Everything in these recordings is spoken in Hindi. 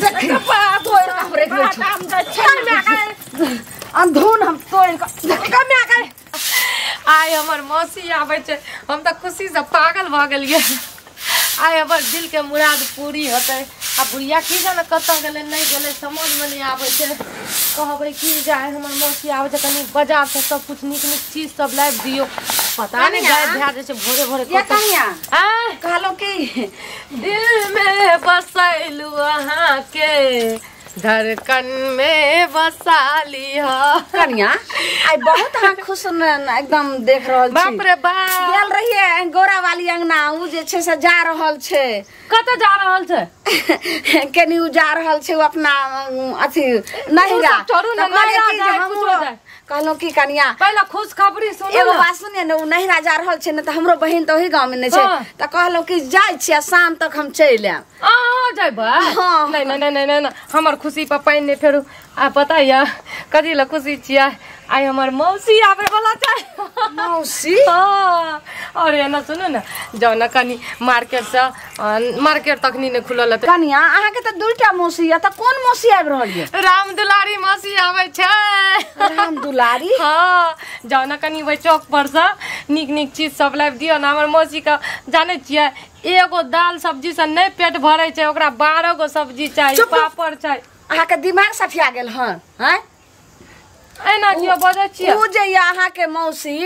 देख तोड़ का ब्रेक ले अंधोन हम तोड़ का में आ गए। आय हमर मौसी आवे छे हम त खुशी से पागल भ गेलिए। आय हमर दिल के मुराद पूरी होते। आ बुढ़िया की जाने कत गेले नहीं गेले समझ में नहीं आवे छे। कहबे की जाए हमर मौसी आवे छे कनी बाजार से सब कुछ निक निक चीज सब लाइव दियो। पता नहीं गाय भ्या जैसे भोरे भोरे ये कहिया कहलो कि दिल में बसैलू अहाँ के धड़कन में बसा लिया कनिया। आई बहुत हम खुश एकदम देख रहल छी। बाप रे बाप गेल रहिए गोरा वाली अंगना उ जे छे से जा रहल छे। कत जा रहल छे केनी उ जा रहल छे अपना अथी नहिरा छोड़ू ना नहिरा कहलो की कनिया पहला खुश खबरी सुनो एगो बात सुनिए न उ नहिरा जा रहल छे न त हमरो बहिन त ओही गांव में न छे त कहलो कि जाय छी शाम तक हम चल आम। आ जाइबा नहीं नहीं नहीं नहीं हमर खुशी पर पानी नहीं फेरू। आ पता या कथी ला खुशी छिया आई हमर मौसी आवे वाला छै। मौसी हां और एना सुनो ना जाओ ना कनी मार्केट से मार्केट तक नहीं खुलल त कनिया अहा के त दुईटा मौसी या त कोन मौसी आब रहल ये? राम दुलारी मौसी आवे छै। राम दुलारी हां जाओ ना कनी वे चौक पर से निक निक चीज सब लाइव दियो ना हमर मौसी का जाने छियै एगो दाल सब्जी से नहीं पेट भरे छै ओकरा 12 गो सब्जी चाहिए पापड़ चाहिए। अहा के दिमाग सफिया गेल हन हैं एना कियो बजे छियै उ जे अहा के मौसी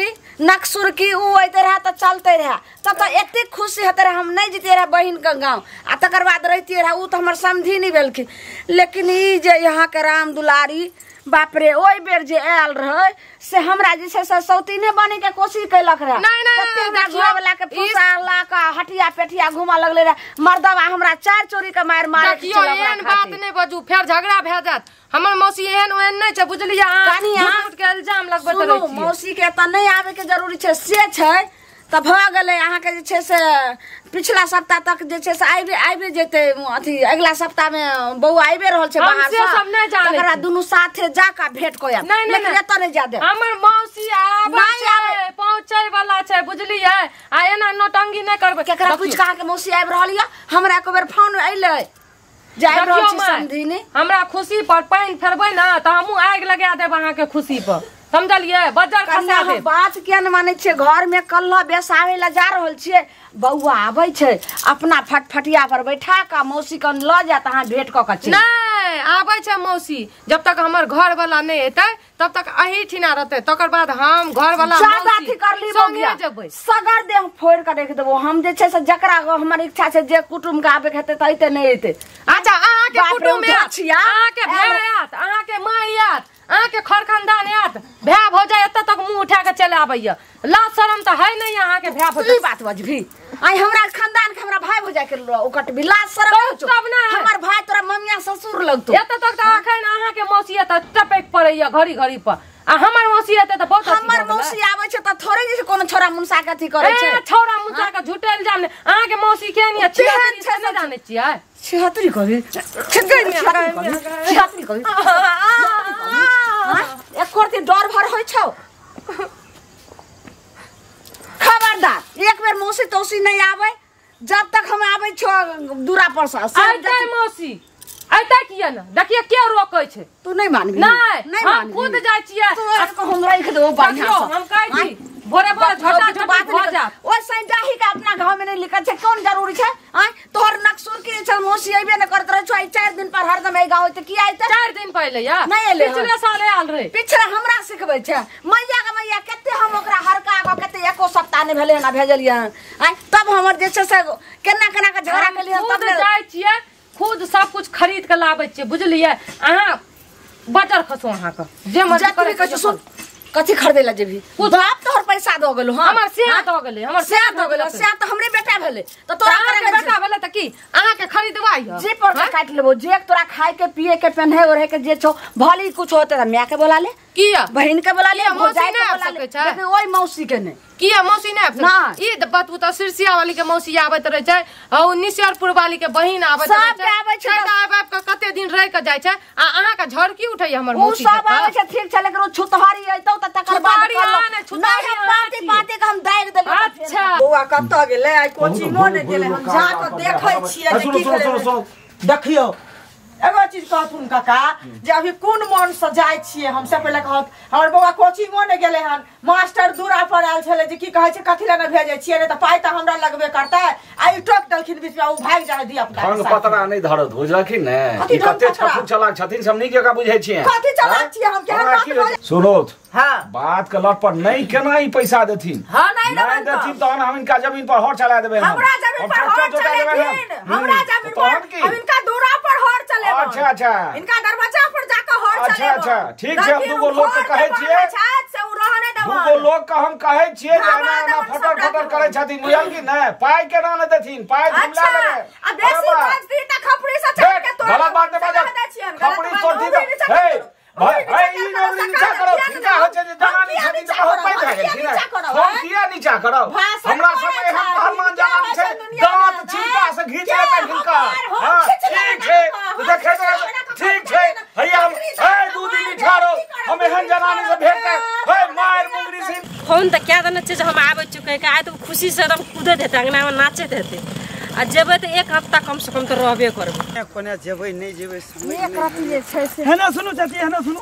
नक्सुर की उ आइते रहा त चलते रहा तब त एते खुशी हते रहा हम नहीं जीते रहा बहिन के गांव आ तकर बाद रहती रहा उ त हमर समझी नहीं भेलखिन। लेकिन ई जे यहाँ के राम दुलारी बाप रे ओई बेर जे आयल रहे से हमरा जे से सौतीने बने के कोशिश कैलक रहे। नहीं घर वाला के फुसा ला का हटिया पेटिया घुमा लगले रहे मर्दवा हमरा चार चोरी के मार मार के चला एहन बात नहीं बजू फेर झगड़ा भ जात। हमर मौसी एहन ओहन नहीं छै बुझलिया झूठ के इल्जाम लगबत रहै छी। मौसी के त नहीं आवे के जरूरी छै से छै त भ गेले अहा के जे छै से पिछला सप्ताह तक जे छै से आइबे जेते अथी अगला सप्ताह में बहू आइबे रहल छै बाहर से सब नहीं जाने तकरा दुनु साथे जाका भेंट कोया लेकिन एत नहीं जा दे हमर मौसी आबै छै पहुंचै वाला छै बुझलियै। आ एना नोटंगी नहीं करबे केकरा पूछ कहा के मौसी आइब रहल या हमरा एक बेर फोन आइले जाय रहल छी समझीने हमरा खुशी पर पानी फेरबै ना त हमहु आग लगा देब अहा के खुशी पर समझलिए बजार खसा दे। बात किया न माने छे घर में कल्ला बेसावे ला जा रहल छिए बउआ आबै छै अपना फटफटिया पर बैठा का मौसी कन ल जात अहा भेंट क के नहीं आबै छै मौसी जब तक हमर घर वाला नहीं एतै तब तक अही ठिना रहते तकर बाद हम घर वाला मौसी कर ली संगे जबै सगर दे फोड़ के देख देबो हम जे छै से जकरा हमर इच्छा छै जे कुटुम के आबे हेते त एते नहीं एते। अच्छा अहा के कुटुम में अहा के भैयात अहा के माइयात अहा के खरखंदान यात भै भ जाय एत तक मुंह उठा के चले आबैया लाज शरम त है नहीं अहा के भै भ ई बात बजभी आई हमरा खानदान के हमरा भाई भौजाई के ओकट भी लाज शरम हमर भाई तोरा मम्मिया ससुर लगतो एत तक त अखन अहा के मौसी एत टपक पड़ैया घड़ी घड़ी पर आ हमर मौसी एत त बहुत हमर मौसी आबै छै त थोड़े जे कोनो छोरा मुंसा के अथी करे छै छोरा मुंसा के झुटेल जाने अहा के मौसी के नहीं अच्छी नहीं जाने छियै छिहत्तरी करी छिहत्तरी करी एक कोरती डर भर होय छौ खबरदार एक बेर मौसी तौसी नहीं आवे जब तक हम आवे छो दूरा पर से आइते मौसी आइते किया ना देखिए के रोकै छै तू नहीं मानबी नहीं हम खुद जाय छियै तो हम राख देबो बढ़िया से हम कहै छी भोरे भोरे छोटा छोटा भ जा ओ सैंडाही के अपना गांव में नहीं लिखल छै कोन जरूरी छै आय तोहर नक्सुर के छ मौसी आइबे न करत रह छ 4 दिन पर हरदम ए गांव त की आइते 4 दिन पहले या नहीं एले पिछले साल आल रहे पिछले हमरा सिखबै छै मैया के मैया कते हम ओकरा हरका ग कते एको सप्ताह ने भेले ना भेजलिए आय तब हमर जे छै से केना केना के झगड़ा के लिए तब जाय छियै खुद सब कुछ खरीद के लाबै छियै बुझलिए अहा बजार खसो अहा के जे मर्जी करे के सुन कथी खरीदे ला जेबी बाप तोहर पैसा द गेलो हां हमर से द गेले हमर से द गेलो से त हमरे बेटा भेले त तोरा करे के बेटा भेले त की अहा के खरीदवाई ह जे पर काट लेबो जे तोरा खाए के पिए के पहने ओढ़े के जे छौ भली कुछ होते त मैं के बोला ले किया बहन के बोला ले मौसी ने बोला ले लेकिन ओई मौसी के ने किया मौसी ने ना ई बात त सिरसिया वाली के मौसी आबत रहे छै औ निसियारपुर वाली के बहिन आबत रहे छै सब आबै छै आबब के कते दिन रह के जाय छै आ अहा के झड़की उठै हमर मौसी सब आबै छै ठीक छै लेकिन छुतहरी आइतौ त तकर बाद नहीं पार्टी पार्टी के हम दाग देबे अच्छा बौआ कत गेले आई कोचिंगो ने गेले हम जा के देखै छियै जे की करे देखियो एगो चीज कहथुन काका जे अभी कोन मन से जाय छियै हमसे पहले कहत हमर बौआ कोचिंगो ने गेले हन मास्टर दूरा पर आयल छले जे की कहै छै कथि ले न भेजै छियै ने त पाई त हमरा लगबे करतै आई टोक दलखिन बीच में उ भाग जाय दिया अपना हम पतरा नहीं धरत बुझलखिन ने ई कते छपुर चलाक छथिन सब नीक जगह बुझै छियै कथि चलाक छियै हम केहन सुनो हां बात के लट पर नहीं केना ई पैसा देथिन हां नहीं देथिन तहन हम इनका जमीन पर हर चला देबै हमरा जमीन पर हर चला हमरा जमीन पर अब इनका दूरा पर हर चले अच्छा इनका दरवाजा पर जाकर हर चले अच्छा ठीक छै हम दूगो लोग के कहै छियै से उ रहने देबो दूगो लोग के हम कहै छियै जे एना फटर करै छथिन बुझल कि नै पाई केना न देथिन पाई हमला लेबै आ बेसी बात दी त खपड़ी से चल के तोड़ गलत बात नै बाजो खपड़ी तोड़ दी हे भाई ई नौकरी नीचा करो इनका हो छै जे जवानी छथिन त बहुत पाई भए गेल छै हम किया नीचा करो हमरा सब एहन पहलवान जवानी छै दांत चिंता से घीच लेतै हिनका हां ठीक छै देखे ठीक छै हैया हम ए दू दिन ठाड़ो हम एहन जवानी से भेट के हे मार मुंगरी से फोन त क्या देना छै हम आबै चुके के आइ त खुशी से एकदम कूदे देते अंगना में नाचे देते आ जेबै त एक हफ्ता कम से कम त रहबे करबै कोने जेबै नहीं जेबै एक रति जे छै से है ना सुनु चाची है ना सुनु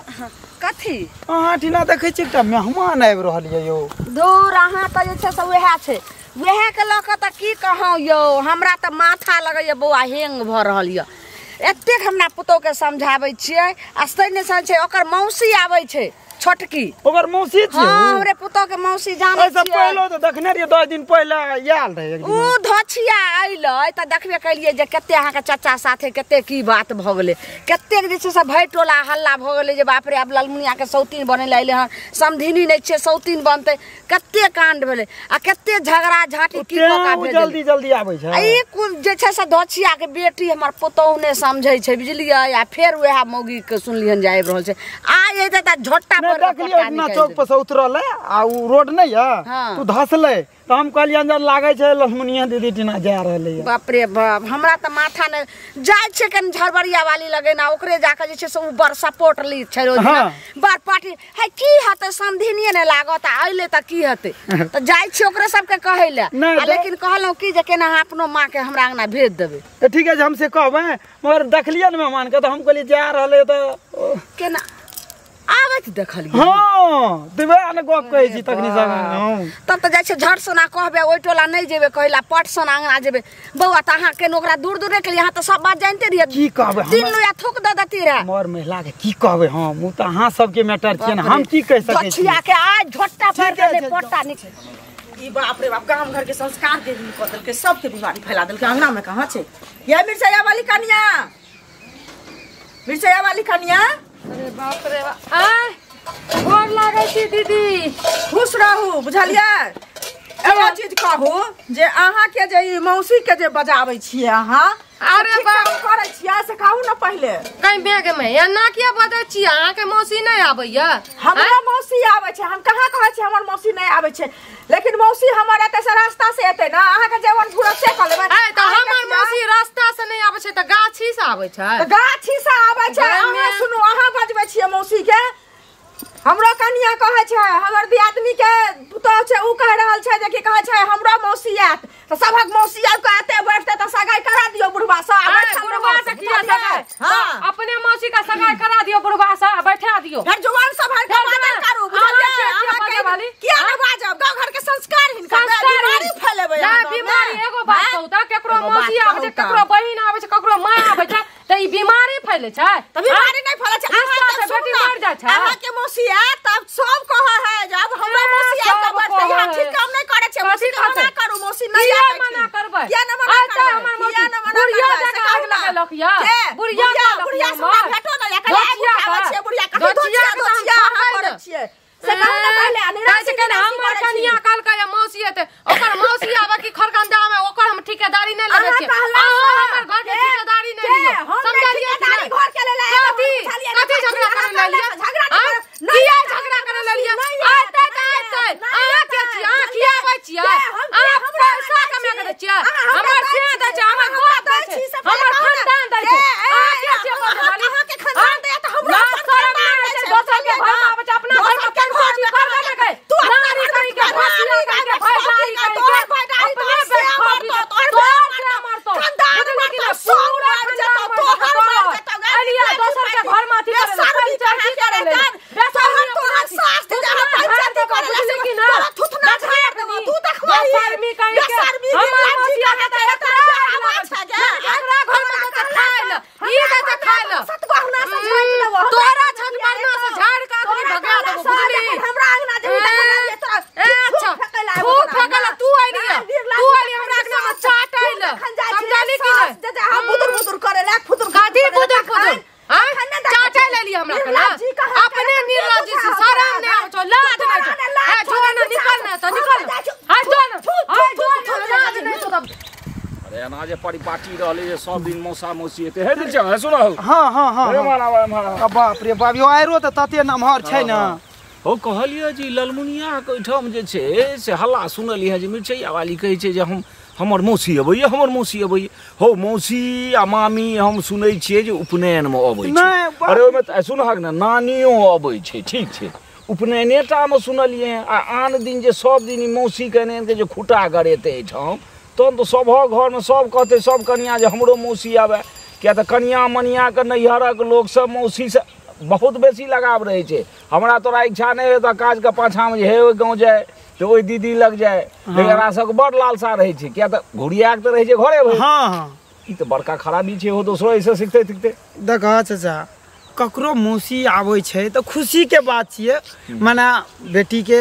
कथी अहाँ ठिना देखै छी एकटा मेहमान आबि रहल य यौ दूर अहाँ त जे छै से वएह छै वएह के लऽ कऽ त की कहौ यौ हमरा त माथा लगैया बौआ हेंग भ रहल य एतेक हमरा पुतौ के समझाबै छियै आ ने छै ओकर मौसी आबै छै छोटकी ओकर मौसी छै हां हमरे पुतौ के मौसी जानै छै पहलो त देखने रहिए 10 दिन पहले आयल रहे एक दिन उ धछिया आइलै त देखबे कलिए जे कते अहाँ के चाचा साथे कते की बात भ गेलै कते जे छै से भई टोला हल्ला भ गेलै जे बाप रे अब लालमुनिया के सौतीन बने लाइले हन समधिनी नै छै सौतीन बनतै कते कांड भेलै आ कते झगड़ा झाटी की कोका भेलै जल्दी आबै छै ई कुल जे छै से धछिया के बेटी हमर पुतौ ने समझै छै बुझलियै आ फेर वएह मौगी के सुनलिहन जे आबि रहल छै आ एते त झोटा देखलिए चौक पर से उतरल है आ उ रोड नहीं है तू धसले तो हम कहलिए अंदर लागे छै लक्ष्मणिया दीदी टिना जा रहले है बाप रे बाप हमरा त माथा ने जाय छै कन झरबरिया वाली लगे ना ओकरे जाके जे छै से उ बर सपोर्ट ली छै रोज बार पार्टी है की हते समधिनिए ने लागत आइले त की हते त जाय छै ओकरे सब के कहैले लेकिन कहलौ की जे केना अपनो मां के हमरा अंगना भेज देबे त ठीक है हमसे कहबे मगर देखलिए न मेहमान के त हम कहलिए जा रहले त केना आबत देखलिए हां देबे न गप कहै छी तखनी सब तब त जाय छै झट सोना कहबे ओइ टोला नै जेबे कहला पट सोना अंगना जेबे बौआ त अहाँ के नोकरा दूर दूर के लिए अहाँ त सब बात जानते रहिए की कहबे दिन लोया थूक द दती रे मोर महिला के की कहबे हां मु त अहाँ सब के मैटर छिए न हम की कह सकै छी छिया के आज झोटा पर दे पोटा निकल ई बाप रे बाप गांव घर के संस्कार के बदल के सब के बीमारी फैला देल के अंगना में कहां छै ये मिर्चैया वाली कन्या अरे बाप रे आय गोर लागै छी दीदी खुश रहू बुझलिए एगो चीज कहू जे अहाँ के जे ई मौसी के जे बजाबै छियै अहाँ अरे बाप करै छियै से कहू न पहले कहीं बैग में या ना किया बजै छी अहाँ के मौसी नै आबैया हमरा मौसी आबै छै हम कहाँ कहै छी हमर मौसी नै आबै छै लेकिन मौसी हमर एते से रास्ता से एते ना अहाँ के जेवन पूरा से क लेबै ए त हमर मौसी रास्ता से नै आबै छै त गाछी से आबै छै त गाछी से आबै छै अहाँ सुनू अहाँ बजबै छियै मौसी के हमरो कन्या कहै छै हमर दियादनी के पुतौ छै उ कह रहल छै जे की कहै छै हमरो मौसी आत त सबहक मौसी आब के एते बैठते त सगाई करा दियो बुढ़वा सा बुढ़वा से किया सगाई हां अपने मौसी का सगाई करा दियो बुढ़वा सा बैठा दियो घर जुवान सब हर के बात करू बुझलिए अहाँ के वाली किया न बाजब गांव घर के संस्कार हिनका बीमारी फैलेबै ना बीमारी एगो बात कहू त केकरो मौसी आबै छै केकरो बहिन आबै छै केकरो मां आबै छै त ई बीमारी फैले छै त बीमारी नै फैले छै अहाँ से बेटी मर जाय छै अहाँ के मौसी तब सब कह है जब हमरा मौसी का बैठते यहाँ ठीक काम नहीं करे छै मौसी मना करू मौसी नहीं आबै मना करबै किया न मना करबै हमर मौसी बुढ़िया जगह लगे लखिया बुढ़िया बुढ़िया से भेटो न लेकर आबै छै बुढ़िया का दोछिया अहाँ करे छियै से कहू न पहले निराश के हमर कन्या काल का मौसी है ओकर मौसी आबे की खरगंजा में ओकर हम ठेकेदारी नहीं लेबे छी हमर घर के ठेकेदारी नहीं लियो समझलिए ठेकेदारी घर के ले कथि झगड़ा करे ले लिया किया झगड़ा करे ले लिया आते अहाँ के छी अहाँ किया आबै छी अहाँ पैसा कमा के दै छी हमर से दै छै हमर बाप दै छै हमर खानदान दै छै अहाँ के छी अहाँ के खानदान दे त हमरा शरम नहीं छै दोसर के घर में आबै छै अपना घर में कोठी कर देबे के तू नारी कहि के भसिया कहि के भैदारी कहि के अपने बेट खबरी तोर से मारतो खानदान में पूरा खानदान ल ई दे खा ल सतगहना से झाड़ देबो तोरा छत मारना से झाड़ का के भगा देबो बुझली हमरा अंगना जे तोरा अच्छा तू फेकला तू आइली हमरा अंगना में चाट आइल समझाली कि नहीं जे हम बुदुर करे ला फुदुर काठी बुदुर हां चाट ले लिया हमरा कला अपने निर्लज से शरम नहीं तो लाज नहीं है जो ना निकल तो निकल हां जो लाज नहीं तो तब अरे अनाज परिपाटी रहले सब दिन मौसा मौसी एते हे दिल छ सुनो हां अरे मारा बाप रे बाप यो आइरो त तते नमहर छै न हो कहलिए जी ललमुनिया के ठम जे छै से हल्ला सुनलिए है जे मिर्चैया वाली कहै छै जे हमर मौसी अबैया हो मौसी आ मामी हम सुनै छियै जे उपनयन में अबै छै अरे ओमे सुनहक न नानियो अबै छै ठीक छै उपनयनेटा में सुनलिए आ आन दिन जे सब दिन मौसी कहने के जे खुटा गड़ेते ठाम तहन तो सभक घर में सब कहते सब कनिया जे हमरो मौसी आवे किया त कनिया मनिया के नैहरक लोग सब मौसी से बहुत बेसी लगाव रहे छै हमरा तोरा इच्छा नहीं है त काज के पाछा में हे गाँव जाए तो ओई दीदी लग जाए लेकिन हमरा सब बड़ लालसा रहे छै किया त घुड़िया के रहे छै घरे भाई हां ई त बड़का खराबी छै हो दोसरो ऐसे सीखते देख चाचा ककरो मौसी आबै छै त खुशी के बात छियै माने बेटी के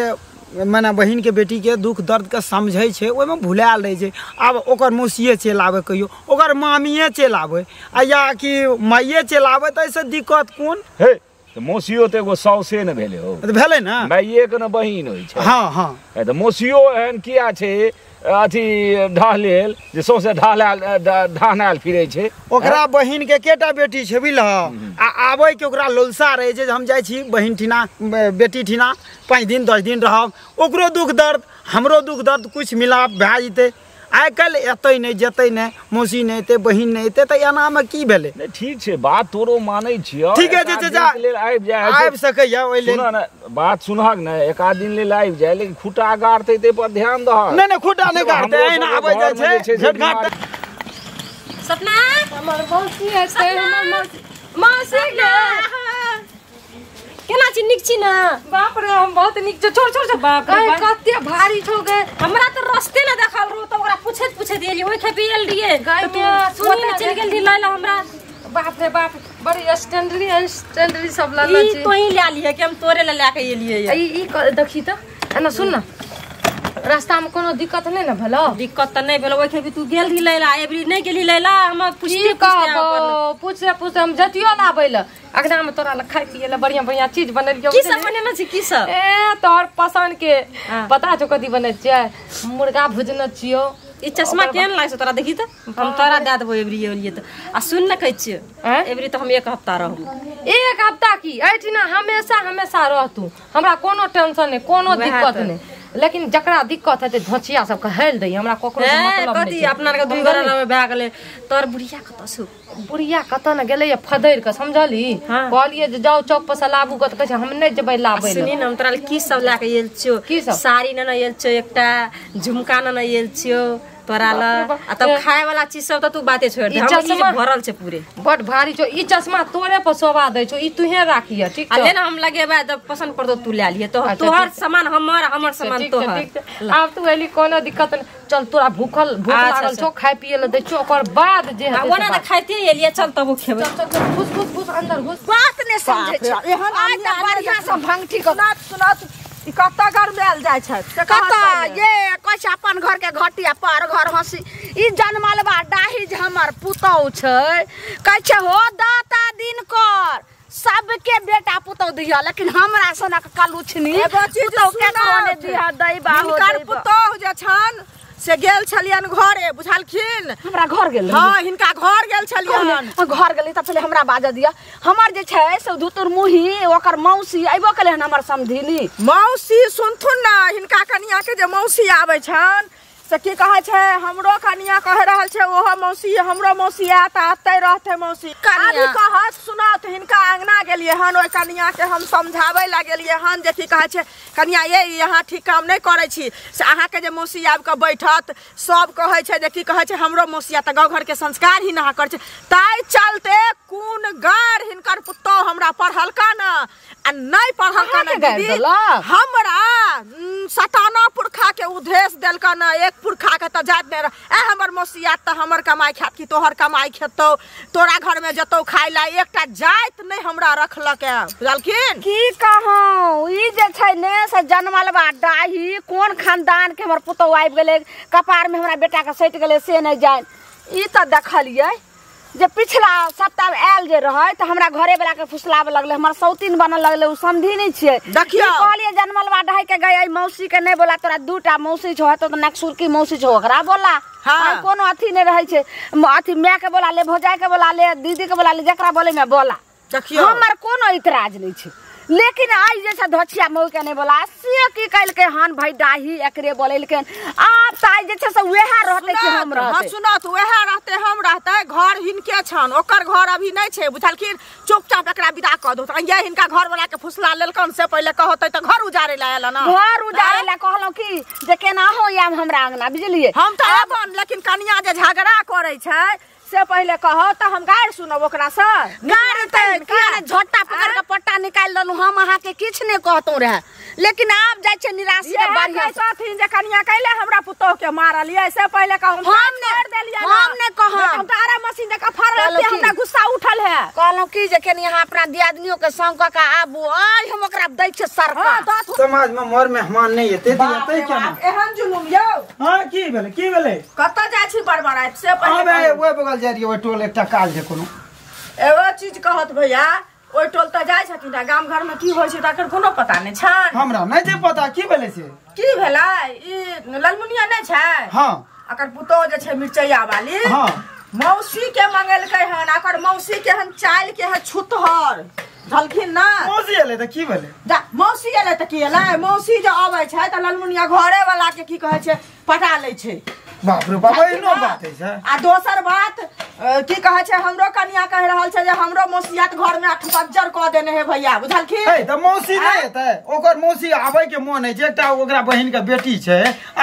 माने बहिन के बेटी के दुख दर्द के समझै छै ओइ में भुलायल रहे छै आब ओकर मौसीए चल आवे कहियो ओकर मामीए चल आवे आ या कि माइए चल आवे त ऐसे दिक्कत कोन हे त मौसियो त एगो सौसे न भेले हो त भेले न माइए के न बहिन होई छै हां त मौसियो एहन किया छै अथी ढालेल जे सौसे ढानाल फिरे छै ओकरा बहिन के केटा बेटी छै बुझल आ आबै के ओकरा लोलसा रहे छै जे हम जाइ छी बहिन ठिना बेटी ठिना 5 दिन 10 दिन रहब ओकरो दुख दर्द हमरो दुख दर्द कुछ मिलाप भए जेतै आइ काल्हि एतै नहीं जेतै नहीं मौसी नहीं एतै बहिन नहीं एतै त एना में की भेलै नहीं ठीक छै बात तोरो मानै छियो ठीक है जे चाचा आबि सकैया ओइ लेल सुन न बात सुनहक न एक आध दिन लेल आबि जाय लेकिन खुटा गाड़तै ते पर ध्यान दह नहीं खुटा नहीं गाड़तै एना आबै जाय छै झट घाट सपना हमर मौसी है से हमर मौसी के केना छी निक छी ना बाप रे हम बहुत निक छोड़ बाप रे कते भारी छो गे हमरा त रस्ते न देखल रो त ओकरा पूछे दिए ओइ खेपी एल दिए गाय तू में सुनी चल गेल दी लैला हमरा बाप रे बाप बड़ी स्टैंडरी सब लाना ई छी तो ही ले लिए कि हम तोरे ले लेके एलिए ई देखी त एना सुन न रास्ता में कोनो दिक्कत नहीं न भेलो दिक्कत त नहीं भेलो ओइ खेपी तू गेल दी लैला एबरी नहीं गेली लैला हम पूछते पूछते हम जतियो ना आबैल अगना में तोरा खाइ पिए ला बढ़िया चीज बनलियो की सब बनेना छी की सब ए तोर पसंद के पता छौ कथि बनै छै मुर्गा भुजन छियो ई चश्मा केहन लाग तोरा देखी त हम तोरा दे देबो एबरी एलिए त आ सुन न कहै छियै एबरी त हम 1 हफ्ता रहब 1 हफ्ता की ऐठिना हमेशा रहतू हमरा कोनो टेंशन नहीं कोनो दिक्कत नहीं लेकिन जकरा दिक्कत है धोचिया सब कहल दई हमरा कोकरो मतलब कथि अपना के दुई घर में भए गेले तोर बुढ़िया कत सु बुढ़िया कत न गेले फदैर के समझली कहलिए जे जाओ चौक पर से लाबू क त कहै हम नहीं जेबै लाबै सुनी न हम तोरा की सब लाके एल छियो की सब साड़ी न एल छियो एकटा झुमका न एल छियो तोरा ल आ तब खाए वाला चीज सब त तू बाते छोड़ दे हम चीज भरल छै पूरे बड भारी छो ई चश्मा तोरे पर शोभा दे छो ई तुहे राखिए ठीक आ ले न हम लगेबा जब पसंद पड़तो तू ले लिए तो तोहर सामान हमर सामान तोहर अब तू एली कोनो दिक्कत नहीं चल तोरा भूख लागल छो खाए पिए ल दे छो ओकर बाद जे ओना त खाइते एलिए चल तब खेबै चल घुस अंदर घुस बात ने समझै छै एहन आज त बढ़िया से भंगठी को सुनत ई कत्ता घर में जाय छै कत्ता ये कहै अपन घर के घटिया पर घर हंसी ई जनमलबा डाही जे हमर पुतौ छै कहै छै हो दाता दिन कर सबके बेटा पुतौ दिया लेकिन हमरा सनक कलुछनी एगो चीज केकरो ने दिया दै बाहो हिनकर पुतौ जे छन से गेल छलियन घरे बुझलखिन हमरा घर गेल हां हिनका घर गेल छलियन घर गेली त पहिले हमरा बाजा दिया हमर जे छै से धुतुर मुही ओकर मौसी आइबो कले हन हमर समधिनी मौसी सुनथुन ना हिनका कनिया के जे मौसी आबै छन से की कहै छै हमरो कनिया कह रहल छै ओहो मौसी हमरो मौसी आते रहते मौसी कनिया कहत सुनत हिनका अंगना गेलिए हन ओइ कनिया के हम समझाबै ला गेलिए हन जे की कहै छै कनिया ये यहाँ ठीक काम नहीं करै छी से अहाँ के जे मौसी आब के बैठत सब कहै छै जे की कहै छै हमरो मौसी त गाँव घर के संस्कार ही ना कर छै ताई चलते कोन गार हिनकर पुत्तो हमरा पढ़लका ना आ नहीं पढ़लका ना दीदी हमरा सताना पुरखा के उद्देश देलक न एक पुरखा के त जात ने ए हमर मौसियात त हमर कमाई खात की तोहर कमाई खेतौ तोरा घर में जतौ खाइ ला एकटा जात नहीं हमरा रखलक है बुझलखिन की कहूं ई जे छै ने से जन्मल बा डाही कोन खानदान के हमर पुतौ आबि गेलै कपार में हमरा बेटा के सटि गेलै से नहीं जान ई त देखलियै जे पिछला सप्ताह में आयल जे रहे त हमरा घरे वाला के फुसलावे लगले हमर सौतीन बनल लगले उ समझी नहीं छियै देखियो कहलिए जन्मल बा डाही के गई मौसी के नहीं बोला तोरा दूटा मौसी छौ त नक्सुर की मौसी छौ ओकरा बोला हाँ। कोनो अथी नहीं रहे छै अथी माय के बोला ले भौजाई के बोला ले दीदी के बोला ले जकरा बोले में बोला देखियो हमर कोनो इतराज नहीं छै लेकिन आई जैसा धोछिया मऊ के नहीं बोला से की कइल के हन भाई डाही एकरे बोलेलके आप ताई जे छै से वेहा रहते कि हम रहते हां सुनो तो वेहा रहते हम रहते घर हिनके छन ओकर घर अभी नहीं छै बुझलखिन चुपचाप एकरा विदा क दो ये हिनका घर वाला के फुसला लेलकन से पहले कहतै त घर उजारे ला आयल ना घर उजारे ला कहलो कि जे केना हो या हमरा अंगना बुझलिए हम त अपन लेकिन कनिया जे झगड़ा करे छै से पहले कहो त हम गाड़ सुनब ओकरा से गाड़ त किया झोटा पकड़ के पट्टा निकाल दलु हम अहा के किछ ने कहतौ रहे लेकिन आप जाय छै निराशा के बढ़िया साथिन जे कनिया कैले हमरा पुतौ के मारलिए से पहले कहो हम ने कहो हम तारा मशीन दे का फरल से हमरा गुस्सा उठल है कहलो कि जे केन यहां अपना दियादनियों के संग का आबू आई हम ओकरा दै छै सरकार समाज में मोर मेहमान नहीं हेते दियतै केना एहन जुलुम यौ हां की भेलै कत जाय छी बड़बड़ाइत से पहले अबे ओए बगल जा रही ओए टोल एकटा काज है कोनो एगो चीज कहत भैया ओइ टोल त जाय छथिन गाम घर में की होय छै तकर कोनो पता नै छन हमरा नै जे पता की भेलै से की भेलै ई ललमुनिया नै छै हां अकर पुतो जे छै मिर्चैया वाली हां मौसी के मंगेलकै हन अकर मौसी के हन चाइल के है छुतहर झलखिन ना मौसी एले त की भेलै जा मौसी एले त की एले मौसी जे आबै छै त ललमुनिया घरे वाला के की कहै छै पटा लै छै बाप रे बाप एनो बात है सर आ दोसर बात की कहै छै हमरो कनिया कह रहल छै जे हमरो मौसियात घर में अठपज्जर क देने है भैया बुझलखिन ए त मौसी नै हेतै ओकर मौसी आबै के मोन है जे एकटा ओकरा बहिन के बेटी छै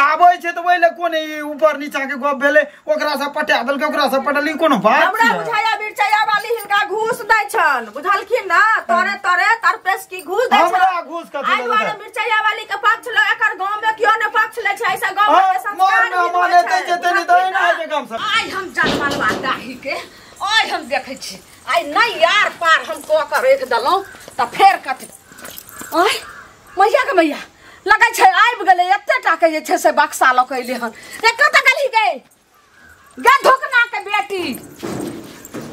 आबै छै त ओइले कोन ऊपर नीचा के गप भेलै ओकरा से पटा देलकै ओकरा से पटली कोनो बात हमरा बुझाया मिर्चैया वाली हिनका घूस दै छन बुझलखिन ना तोरे तरपेस की घूस दै छन हमरा घूस कथि आई वाला मिर्चैया वाली के पक्ष ले एकर गांव में क्यों ने पक्ष ले छै ऐसा गांव में संस्कार माने जतनी दई ना जे काम सब आई हम जानमाल बादाही के आई हम देखे छी आई नहीं यार पार हम को कर रख दलो त फेर कथि आई मैया के मैया लगे छै आबि गेलै एते टा के जे छै से बक्सा लकैले हन ए कत गेली गए गे धोकना के बेटी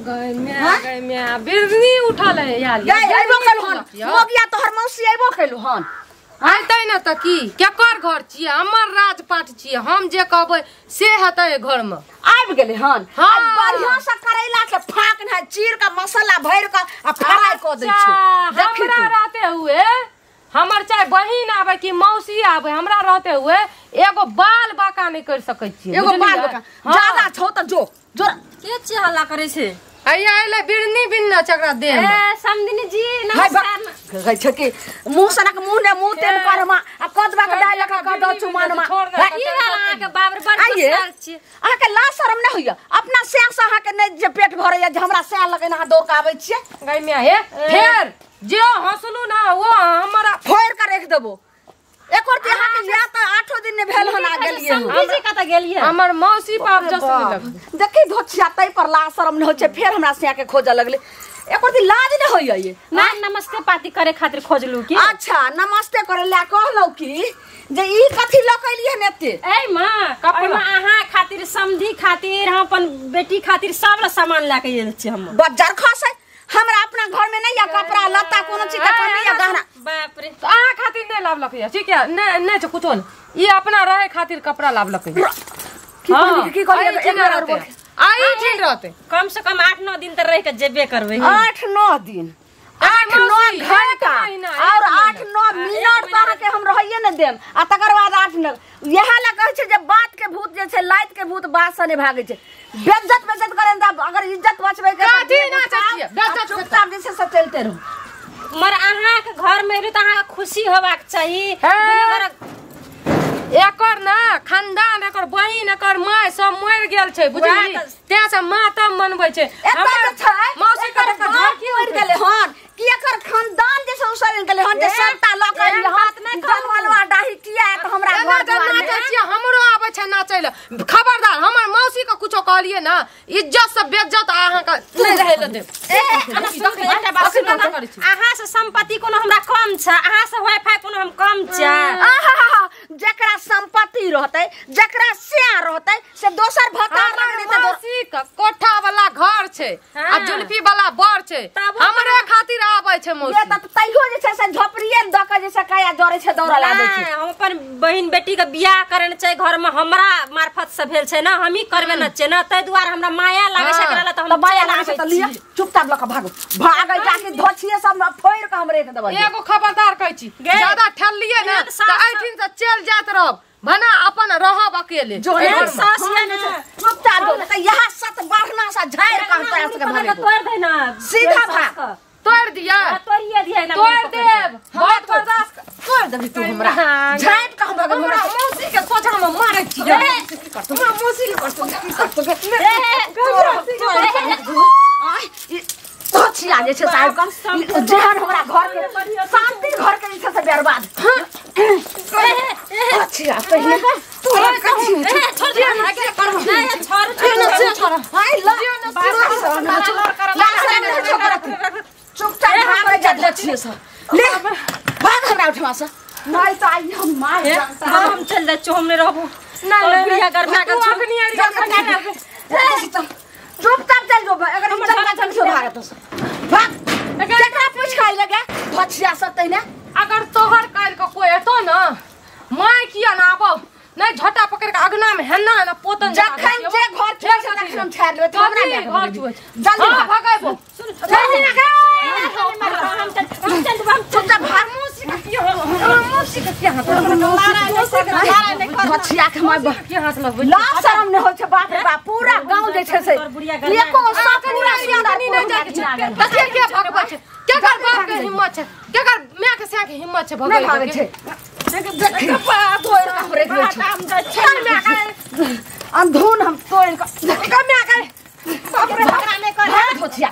गय में बिरनी उठल है यार गए आइबो कल हन मोगिया तोहर मौसी आइबो कैलु हन आइतै न त की केकर घर छियै हमर राजपाट छियै हम जे कहबै से हेतै घर में आबि गेलै हन हाँ। आ बढ़िया से करैला के फाक न चीर के मसाला भर के आ फ्राई क दै छै देखी हमरा तू। रहते हुए हमर चाहे बहिन आवे कि मौसी आवे हमरा रहते हुए एगो बाल बाका नहीं कर सकै छियै एगो बाल बका ज्यादा छौ त जो के ची हल्ला करे छे आइया एले बिरनी बिन्ना चकरा दे ए समदिनी जी नमस्कार कहै छै कि मुंह सनक मुंह ने मुंह तेल करमा आ कदबा के डाल के क दो चुमान मा की वाला के बाबर बड़ गुस्सा छी अहाँ के ला शरम नै होइया अपना सैं से अहाँ के नै जे पेट भरैया जे हमरा सैं लगैन अहाँ दौड़ के आबै छियै गई में हे फेर जे हंसलू ना वो हमरा फोड़ के रख देबो एक और अहाँ के या त 8 दिन ने भेल हन आ गेलिए समझी जी कत गेलिए हमर मौसी बाप जसनी लग देखी धोछिया तै पर ला शरम नै हो छै फेर हमरा सैं के खोज लगले एक और लाज नै होइया ये ना नमस्ते पाती करे खातिर खोजलू की अच्छा नमस्ते करे ला कहलौ की जे ई कथि लकैलिए नेते ए मां कपड़ा अहाँ खातिर समधी खातिर हम अपन बेटी खातिर सब सामान लेके आइल छी हम बजार खसै हमरा अपना घर में नहीं या कपड़ा लत्ता कोनो चीज का कमी या गहना बाप रे अहाँ खातिर नहीं लाभ लकैया ठीक है नहीं छ कुछो नहीं ये अपना रहे खातिर कपड़ा लाभ लकैया की कहलिए एक बार आई ठीक रहते कम से कम 8-9 दिन त रह के जेबे करबे 8-9 दिन 8-9 घंटा और 8-9 मिनट तक के हम रहिए न देम आ तकर बाद 8-9 यहा ला कहै छै जे बात के भूत जे छै लाइत के भूत बात से नहीं भागे छै बेइज्जत करे त अगर इज्जत बचबै के काठी ना चाहिए बेइज्जत चुपचाप जैसे से चलते रहो मर अहाँ के घर में रही त अहाँ खुशी होबाक चाहिए एकर ना खानदान एकर बहिन एकर माय सब मर गेल छै बुझली तें से मातम मनबै छै हमर छै मौसी के झांकी उड़ गेले हन कि एकर खानदान जे सब उसर गेले हन जे सबटा लक हन हाथ नहीं कलवा डाही किया त हमरा घर ले अहाँ से संपत्ति कोनो हमरा कम छ अहाँ से वाईफाई कोनो हम कम छ जकरा संपत्ति रहते जकरा सिया रहते से दोसर भतार लगने त मौसी का कोठा वाला घर छे आ जुल्फी वाला बर छे हमरे खातिर आबै छे मौसी ये त तैयो जे छै से झोपड़िए द के जे से काया जरे छै दौड़ा लागे छै हम अपन बहिन बेटी के बियाह करने छै घर में हमरा मार्फत से भेल छै ना हम ही करबे न छै ना तै दुआर हमरा माया लागे छै करला त हम माया लागे छै त लिया चुपचाप ल के भागो भागै जाके धोछिए सब फोड़ के हमरे के देबै एगो खबरदार कहै छी ज्यादा ठल्लिए ना त आइठिन से चल जात रहब भना अपन रहब अकेले जो सास या न चुपचाप दो त यहां सत बढ़ना सा झाड़ के हमरा के भागे तोड़ दे ना सीधा भाग तोड़ दिया तोड़िए दिया ना तोड़ देब बहुत बर्दाश्त तोड़ देबी तू हमरा झाड़ के हम भागे हमरा मौसी के सोच हम मारै छी हमरा मौसी के धोछिया जे छै साहब का जेहन हमरा घर के शांति घर के जे से बर्बाद धोछिया पहिले तोरा कछि छोड़ दिया ना के करब छोड़ हाय ला चुपचाप भाग जा धोछिए सब ले भाग हमरा उठवा से नहीं त आई हम मार जानता हम चल जा चो हमने रहबो ना बियाह करना का चुपचाप चल जो अगर हम चल चल से भाग तो भाग केकरा पूछ खाई लगे धोछिया सब तैने अगर तोहर काल का कोई एतो ना माय किया ना आबो नहीं झटा पकड़ के अगना में हेना ना पोतन जखन जे घर छे से तखन हम छाड़ लेबे तो हमरा नहीं घर छुए जल्दी हां भगाइबो जल्दी ना हम चल चुपचाप भाग मौसी के किया धोछिया के माय ला शरम न हो छ बाप रे बाप पूरा गांव जे छै से एको साथ पूरा सियादानी नहीं जाके छै तके के भगवा छै के कर बाप के हिम्मत छै के कर माय के से के हिम्मत छै भगाइ भागे छै अंधून हम तोड़ के कम्या करे बाप रे झगड़ा नहीं कर धोछिया